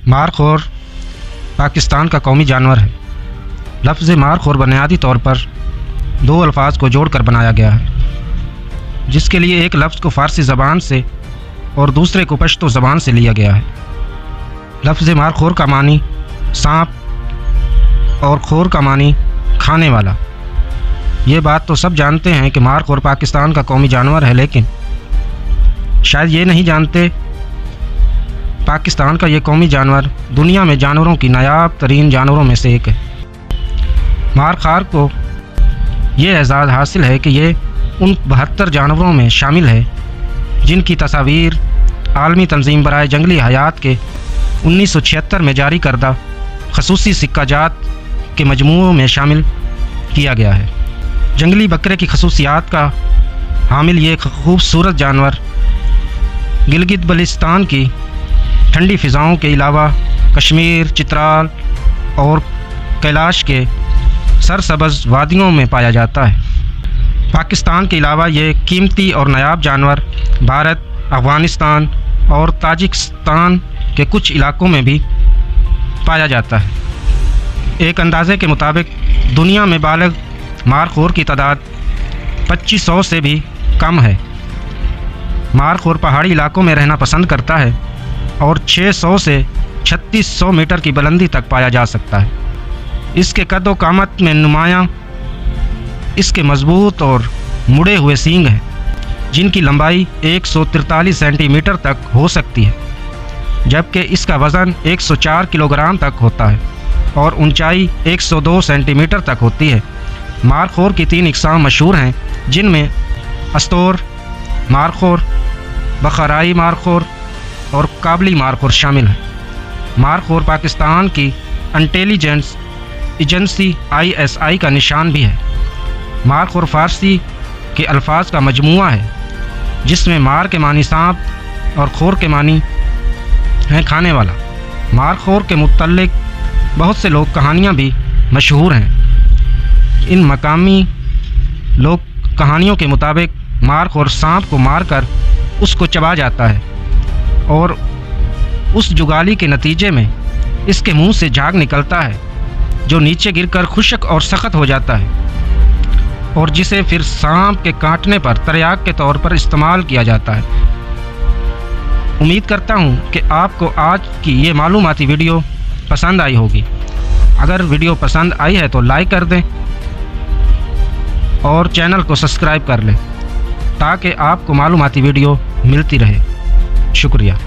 Markhor Pakistan का कौमी जानवर है। लफ्ज़ मारखोर बुनियादी तौर पर दो अल्फाज को जोड़कर बनाया गया है, जिसके लिए एक लफ्ज़ को फ़ारसी ज़बान से और दूसरे को पश्तो ज़बान से लिया गया है। लफ्ज़ मारखोर का मानी सांप और खोर का मानी खाने वाला। ये बात तो सब जानते हैं कि मारखोर पाकिस्तान का कौमी जानवर है, लेकिन शायद ये नहीं जानते पाकिस्तान का ये कौमी जानवर दुनिया में जानवरों की नायाब तरीन जानवरों में से एक है। मारखार को ये एजाज़ हासिल है कि ये उन 72 जानवरों में शामिल है जिनकी तस्वीर आलमी तंजीम बराए जंगली हयात के 1976 में जारी करदा खसूसी सिक्का जात के मजमूओं में शामिल किया गया है। जंगली बकरे की खसूसियात का हामिल ये खूबसूरत जानवर गिलगित बल्तिस्तान की ठंडी फ़िज़ाओं के अलावा कश्मीर, चित्राल और कैलाश के सरसब्ज़ वादियों में पाया जाता है। पाकिस्तान के अलावा ये कीमती और नायाब जानवर भारत, अफ़गानिस्तान और ताजिकिस्तान के कुछ इलाकों में भी पाया जाता है। एक अंदाज़े के मुताबिक दुनिया में बालिग मारखोर की तादाद 2500 से भी कम है। मारखोर पहाड़ी इलाकों में रहना पसंद करता है और 600 से 3600 मीटर की बुलंदी तक पाया जा सकता है। इसके कद व कामत में नुमायाँ इसके मजबूत और मुड़े हुए सींग हैं, जिनकी लंबाई 143 सेंटीमीटर तक हो सकती है, जबकि इसका वज़न 104 किलोग्राम तक होता है और ऊंचाई 102 सेंटीमीटर तक होती है। मारखोर की 3 इक़साम मशहूर हैं, जिनमें अस्तोर मारखोर, बखराई मारखोर और काबली मारखोर शामिल हैं। मारखोर पाकिस्तान की इंटेलिजेंस एजेंसी ISI का निशान भी है। मारखोर फ़ारसी के अल्फाज का मजमूआ है, जिसमें मार के मानी सांप और खोर के मानी है खाने वाला। मारखोर के मुतल्लिक बहुत से लोक कहानियाँ भी मशहूर हैं। इन मकामी लोक कहानियों के मुताबिक मारखोर सांप को मारकर उसको चबा जाता है और उस जुगाली के नतीजे में इसके मुंह से झाग निकलता है, जो नीचे गिरकर खुश्क और सख्त हो जाता है और जिसे फिर सांप के काटने पर तर्याक के तौर पर इस्तेमाल किया जाता है। उम्मीद करता हूँ कि आपको आज की ये मालूमाती वीडियो पसंद आई होगी। अगर वीडियो पसंद आई है तो लाइक कर दें और चैनल को सब्सक्राइब कर लें, ताकि आपको मालूमाती वीडियो मिलती रहे। शुक्रिया।